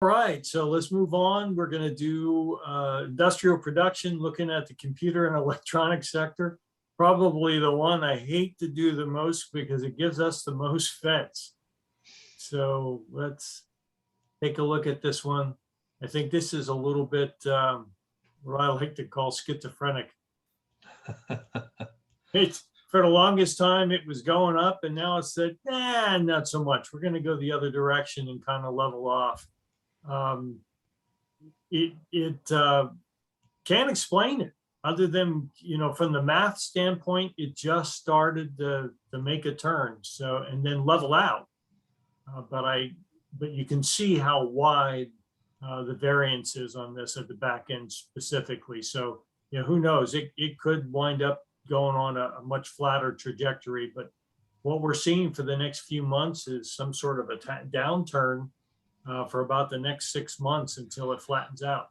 All right, so let's move on. We're going to do industrial production, looking at the computer and electronic sector. Probably the one I hate to do the most because it gives us the most fits. So let's take a look at this one. I think this is a little bit what I like to call schizophrenic. It's for the longest time it was going up, and now it said, nah, not so much. We're going to go the other direction and kind of level off. It can't explain it other than, from the math standpoint, it just started to make a turn. So, and then level out. But you can see how wide the variance is on this at the back end specifically. So, who knows? It could wind up going on a much flatter trajectory. But what we're seeing for the next few months is some sort of a downturn for about the next 6 months until it flattens out.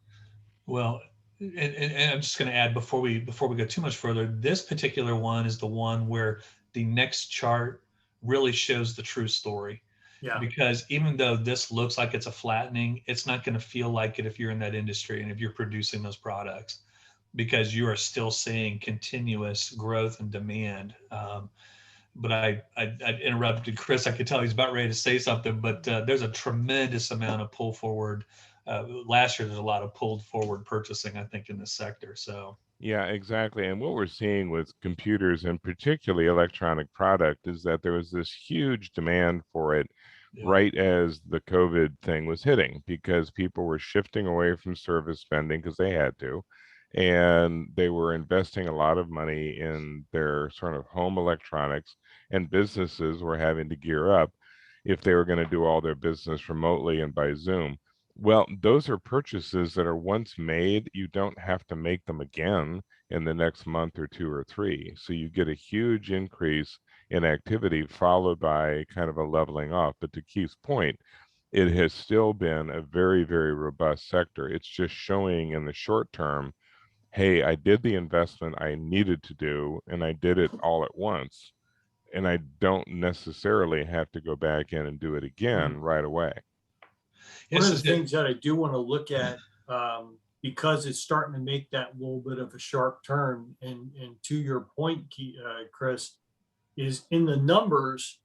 Well, and I'm just going to add before we go too much further, this particular one is the one where the next chart really shows the true story. Yeah. Because even though this looks like it's a flattening, it's not going to feel like it if you're in that industry and if you're producing those products, because you are still seeing continuous growth and demand. But I interrupted Chris. I could tell he's about ready to say something, but there's a tremendous amount of pull forward. Last year, there's a lot of pulled forward purchasing, I think, in this sector. So yeah, exactly. And what we're seeing with computers and particularly electronic product is that there was this huge demand for it right as the COVID thing was hitting, because people were shifting away from service spending because they had to. And they were investing a lot of money in their sort of home electronics, and businesses were having to gear up if they were going to do all their business remotely and by Zoom. Well, those are purchases that are once made, you don't have to make them again in the next month or 2 or 3. So you get a huge increase in activity followed by kind of a leveling off. But to Keith's point, it has still been a very, very robust sector. It's just showing in the short term, hey, I did the investment I needed to do, and I did it all at once. And I don't necessarily have to go back in and do it again right away. One of the things that I do want to look at, because it's starting to make that little bit of a sharp turn, and to your point, Chris, is in the numbers.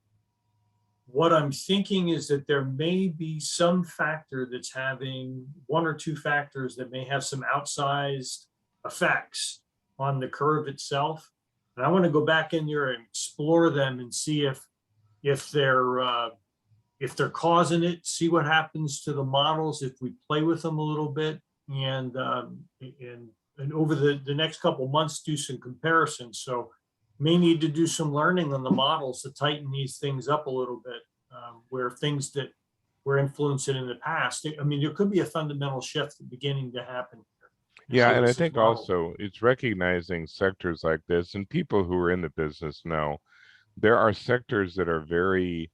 What I'm thinking is that there may be some factor that's having 1 or 2 factors that may have some outsized effects on the curve itself. And I want to go back in there and explore them and see if they're causing it, see what happens to the models if we play with them a little bit, and over the next couple of months do some comparisons. So may need to do some learning on the models to tighten these things up a little bit, where things that were influencing in the past. I mean, there could be a fundamental shift beginning to happen here. Yeah, and I think also it's recognizing sectors like this, and people who are in the business know there are sectors that are very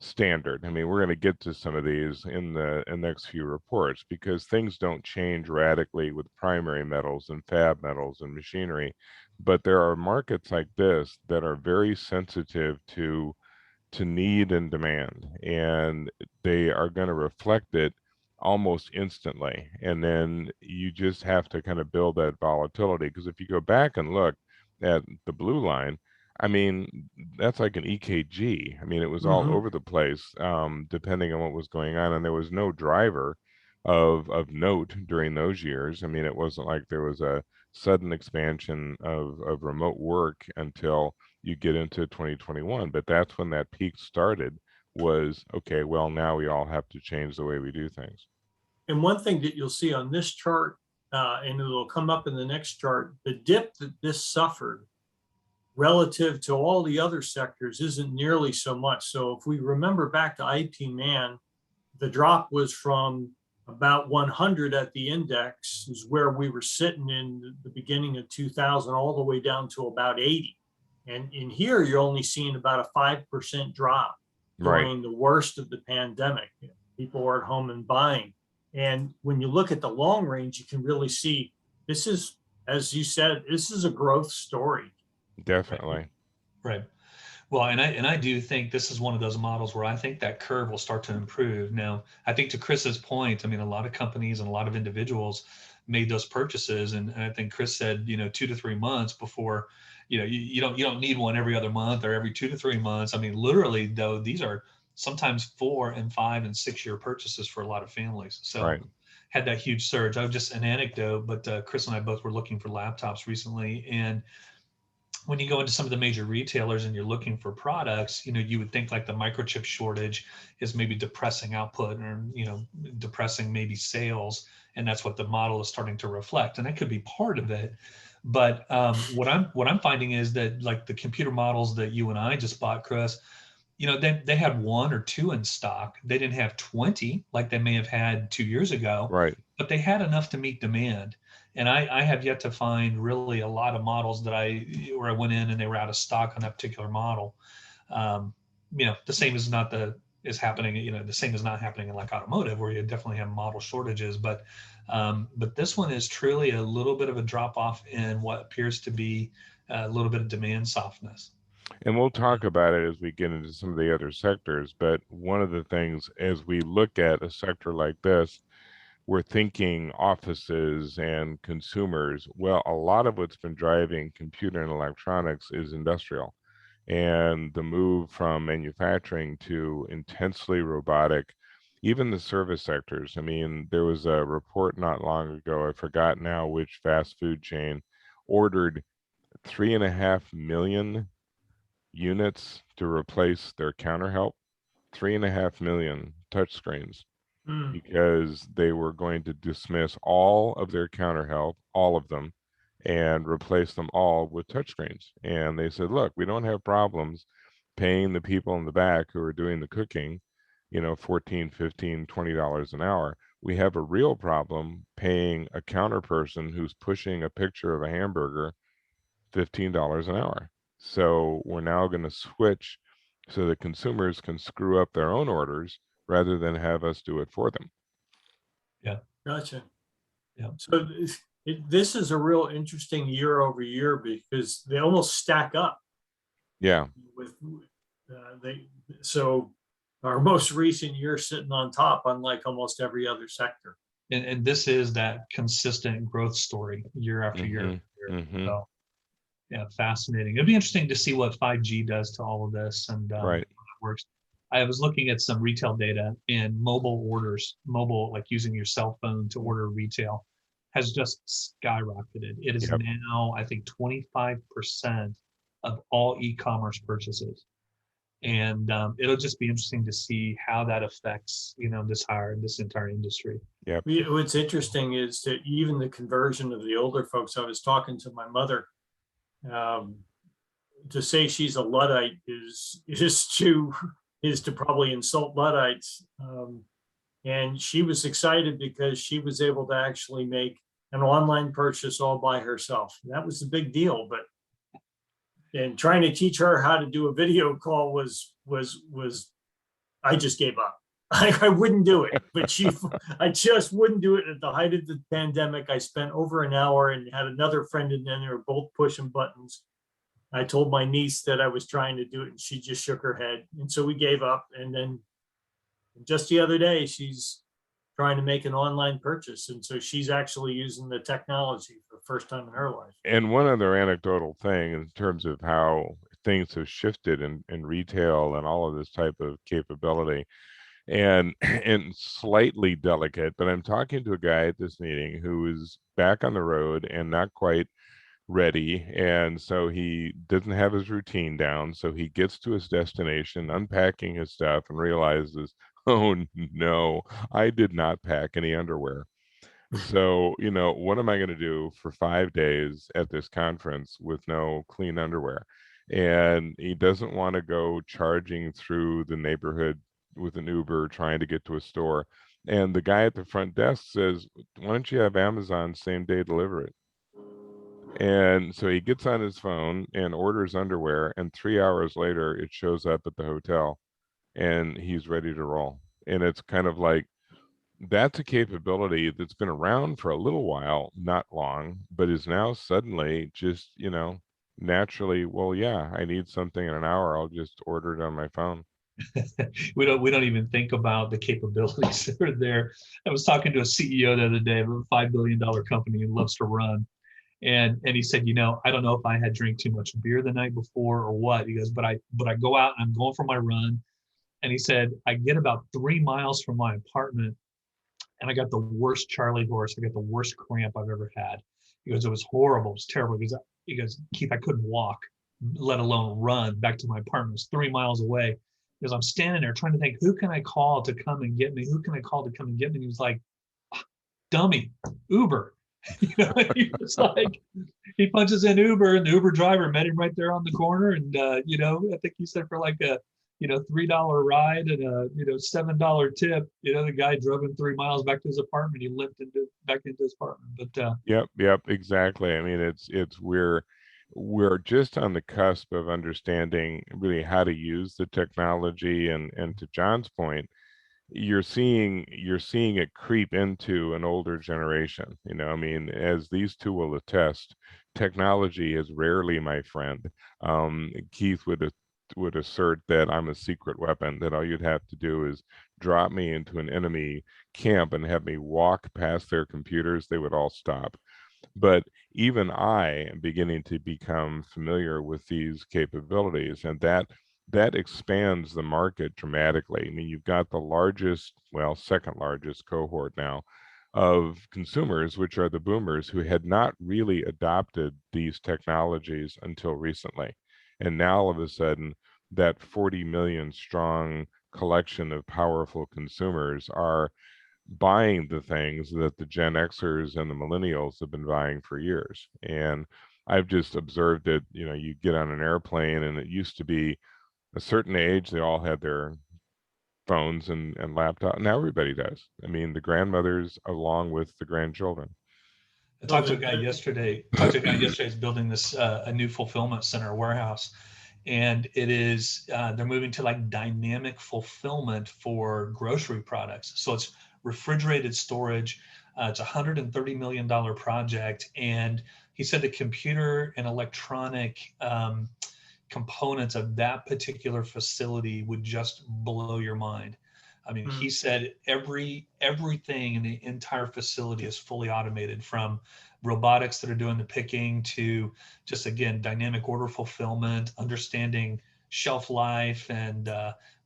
standard. I mean, we're going to get to some of these in the next few reports, because things don't change radically with primary metals and fab metals and machinery. But there are markets like this that are very sensitive to need and demand, and they are going to reflect it almost instantly. And then you just have to kind of build that volatility, because if you go back and look at the blue line, I mean, that's like an EKG. I mean, it was all over the place, depending on what was going on, and there was no driver of note during those years. I mean, it wasn't like there was a sudden expansion of remote work until you get into 2021. But that's when that peak started, was, okay, well, now we all have to change the way we do things. And one thing that you'll see on this chart, and it'll come up in the next chart, the dip that this suffered relative to all the other sectors isn't nearly so much. So if we remember back to IP Man, the drop was from about 100 at the index, is where we were sitting in the beginning of 2000, all the way down to about 80. And in here, you're only seeing about a 5% drop during the worst of the pandemic. People are at home and buying. And when you look at the long range, you can really see this is, as you said, this is a growth story. Definitely. Right. Well, and I do think this is one of those models where I think that curve will start to improve. Now, I think to Chris's point, I mean, a lot of companies and a lot of individuals made those purchases, and I think Chris said, 2 to 3 months before, you don't need one every other month or every 2 to 3 months. I mean, literally though, these are sometimes 4 and 5 and 6 year purchases for a lot of families. So Right. had that huge surge. I was just an anecdote, but Chris and I both were looking for laptops recently, and when you go into some of the major retailers and you're looking for products, you would think like the microchip shortage is maybe depressing output or, depressing maybe sales. And that's what the model is starting to reflect. And that could be part of it. But what I'm finding is that like the computer models that you and I just bought, Chris, they had 1 or 2 in stock. They didn't have 20 like they may have had 2 years ago, Right. but they had enough to meet demand. And I have yet to find really a lot of models where I went in and they were out of stock on that particular model. The same is happening. The same is not happening in like automotive, where you definitely have model shortages. But this one is truly a little bit of a drop off in what appears to be a little bit of demand softness. And we'll talk about it as we get into some of the other sectors. But one of the things, as we look at a sector like this, we're thinking offices and consumers. Well, a lot of what's been driving computer and electronics is industrial. And the move from manufacturing to intensely robotic, even the service sectors. I mean, there was a report not long ago, I forgot now which fast food chain ordered 3.5 million units to replace their counter help, 3.5 million touchscreens, Hmm. because they were going to dismiss all of their counter help, all of them, and replace them all with touchscreens. And they said, look, we don't have problems paying the people in the back who are doing the cooking, $14, $15, $20 an hour. We have a real problem paying a counter person who's pushing a picture of a hamburger $15 an hour. So we're now going to switch so that consumers can screw up their own orders rather than have us do it for them. Yeah. Gotcha. Yeah. So this is a real interesting year over year because they almost stack up. Yeah. With so our most recent year sitting on top, unlike almost every other sector. And this is that consistent growth story year after year. Mm-hmm. Mm-hmm. So, yeah, fascinating. It'd be interesting to see what 5G does to all of this and how Right. it works. I was looking at some retail data, and mobile orders, like using your cell phone to order retail, has just skyrocketed. It is Yep. now, I think, 25% of all e-commerce purchases. And it'll just be interesting to see how that affects, this entire industry. Yep. What's interesting is that even the conversion of the older folks. I was talking to my mother. To say she's a Luddite is to probably insult Luddites. And she was excited because she was able to actually make an online purchase all by herself. That was a big deal. And trying to teach her how to do a video call was I just gave up. I wouldn't do it, but I just wouldn't do it at the height of the pandemic. I spent over an hour and had another friend, and then they were both pushing buttons. I told my niece that I was trying to do it, and she just shook her head. And so we gave up. And then just the other day, she's trying to make an online purchase. And so she's actually using the technology for the first time in her life. And one other anecdotal thing in terms of how things have shifted in retail and all of this type of capability, and slightly delicate, but I'm talking to a guy at this meeting who is back on the road and not quite ready, and so he doesn't have his routine down. So he gets to his destination, unpacking his stuff, and realizes, oh no, I did not pack any underwear. So, what am I going to do for 5 days at this conference with no clean underwear? And he doesn't want to go charging through the neighborhood with an Uber trying to get to a store. And the guy at the front desk says, why don't you have Amazon same day deliver it? And so he gets on his phone and orders underwear, and 3 hours later it shows up at the hotel and he's ready to roll. And it's kind of like, that's a capability that's been around for a little while, not long, but is now suddenly just, naturally, well, yeah, I need something in an hour. I'll just order it on my phone. We don't even think about the capabilities that are there. I was talking to a CEO the other day of a $5 billion company he loves to run. And he said, I don't know if I had drank too much beer the night before or what. He goes, but I go out and I'm going for my run. And he said, I get about 3 miles from my apartment and I got the worst Charlie horse. I got the worst cramp I've ever had. He goes, it was horrible. It was terrible. He goes, Keith, I couldn't walk, let alone run back to my apartment. It was 3 miles away. Because I'm standing there trying to think, who can I call to come and get me? Who can I call to come and get me? And he was like, dummy, Uber. He was like, he punches in Uber, and the Uber driver met him right there on the corner. And I think he said for like a $3 ride and a $7 tip, the guy drove him 3 miles back to his apartment. He limped back into his apartment. But Yep, exactly. I mean, it's we're just on the cusp of understanding really how to use the technology, and to John's point, you're seeing it creep into an older generation. I mean, as these two will attest, technology is rarely my friend. Keith would assert that I'm a secret weapon, that all you'd have to do is drop me into an enemy camp and have me walk past their computers, they would all stop. But even I am beginning to become familiar with these capabilities, and that expands the market dramatically. I mean, you've got the largest, well, second largest cohort now of consumers, which are the boomers, who had not really adopted these technologies until recently. And now all of a sudden, that 40 million strong collection of powerful consumers are buying the things that the Gen Xers and the millennials have been buying for years. And I've just observed it. You get on an airplane, and it used to be a certain age, they all had their phones and laptop. Now everybody does. I mean, the grandmothers along with the grandchildren. I talked to a guy yesterday. Who's building this a new fulfillment center warehouse, and it is they're moving to like dynamic fulfillment for grocery products. So it's refrigerated storage. It's a $130 million project, and he said the computer and electronic components of that particular facility would just blow your mind. I mean, he said everything in the entire facility is fully automated, from robotics that are doing the picking to just, again, dynamic order fulfillment, understanding shelf life, and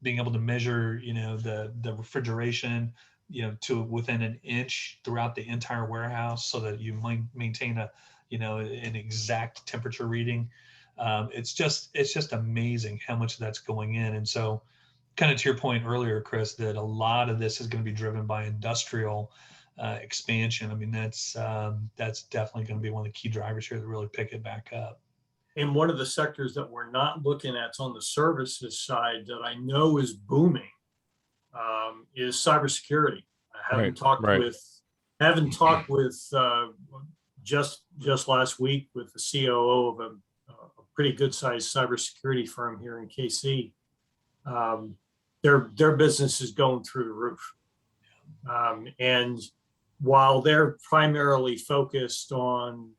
being able to measure, the refrigeration, to within an inch throughout the entire warehouse, so that you might maintain an exact temperature reading. It's just amazing how much that's going in. And so, kind of to your point earlier, Chris, that a lot of this is going to be driven by industrial expansion. I mean, that's definitely going to be one of the key drivers here that really pick it back up. And one of the sectors that we're not looking at on the services side that I know is booming is cybersecurity. I haven't talked with just last week with the COO of a pretty good sized cybersecurity firm here in KC. Their business is going through the roof. And while they're primarily focused on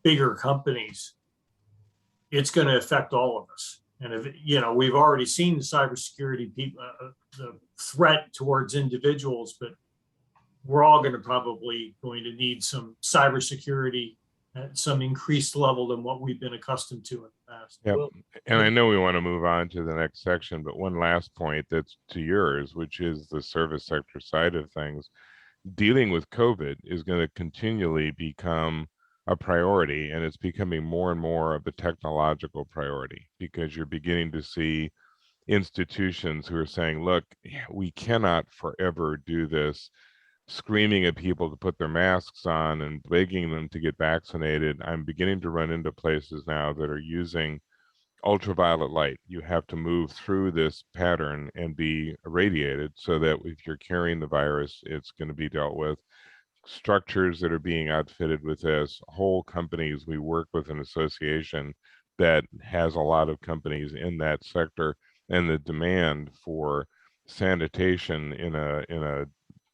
bigger companies, it's going to affect all of us. And if we've already seen the cybersecurity people, the threat towards individuals, but we're all going to need some cybersecurity at some increased level than what we've been accustomed to in the past. Yep. And I know we want to move on to the next section, but one last point that's to yours, which is the service sector side of things. Dealing with COVID is going to continually become a priority, and it's becoming more and more of a technological priority, because you're beginning to see institutions who are saying, look, we cannot forever do this, screaming at people to put their masks on and begging them to get vaccinated. I'm beginning to run into places now that are using ultraviolet light. You have to move through this pattern and be irradiated, so that if you're carrying the virus, it's going to be dealt with. Structures that are being outfitted with this, whole companies. We work with an association that has a lot of companies in that sector, and the demand for sanitation in a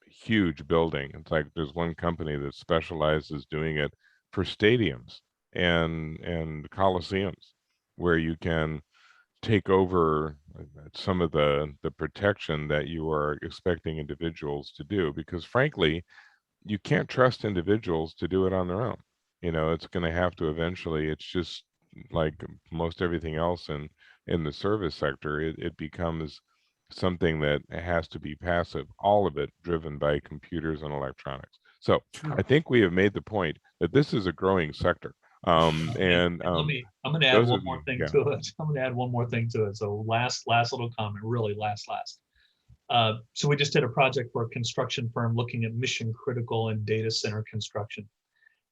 huge building. It's like there's one company that specializes doing it for stadiums, and coliseums, where you can take over some of the protection that you are expecting individuals to do, because frankly, you can't trust individuals to do it on their own. You know, it's going to have to eventually, it's just like most everything else in the service sector, it becomes something that has to be passive, all of it driven by computers and electronics. So I think we have made the point that this is a growing sector. And I'm going to add Those one of more you, thing yeah. to it. I'm going to add one more thing to it. So last little comment, really last. So we just did a project for a construction firm looking at mission critical and data center construction.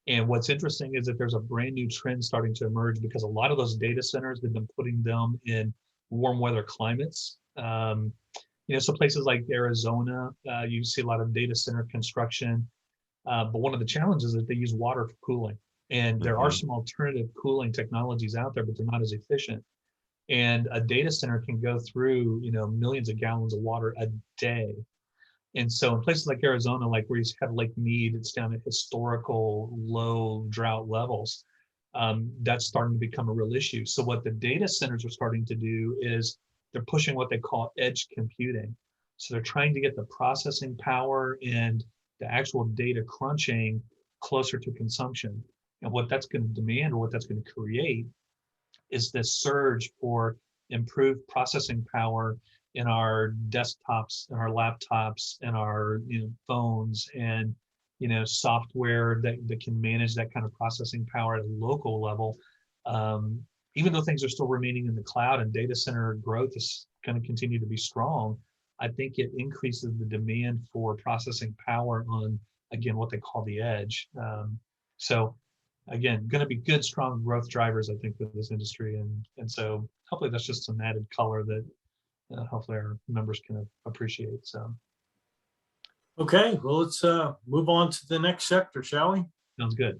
And what's interesting is that there's a brand new trend starting to emerge, because a lot of those data centers, they've been putting them in warm weather climates. So places like Arizona, you see a lot of data center construction. But one of the challenges is that they use water for cooling. And there are some alternative cooling technologies out there, but they're not as efficient. And a data center can go through, millions of gallons of water a day. And so in places like Arizona, like where you have Lake Mead, it's down at historical low drought levels. That's starting to become a real issue. So what the data centers are starting to do is they're pushing what they call edge computing. So they're trying to get the processing power and the actual data crunching closer to consumption. And what that's going to demand, or what that's going to create, is this surge for improved processing power in our desktops, in our laptops, in our phones, and software that can manage that kind of processing power at a local level. Even though things are still remaining in the cloud and data center growth is going to continue to be strong, I think it increases the demand for processing power on, again, what they call the edge. So again, going to be good, strong growth drivers, I think, for this industry. And so hopefully that's just some added color that hopefully our members can appreciate. So. Okay, well, let's move on to the next sector, shall we? Sounds good.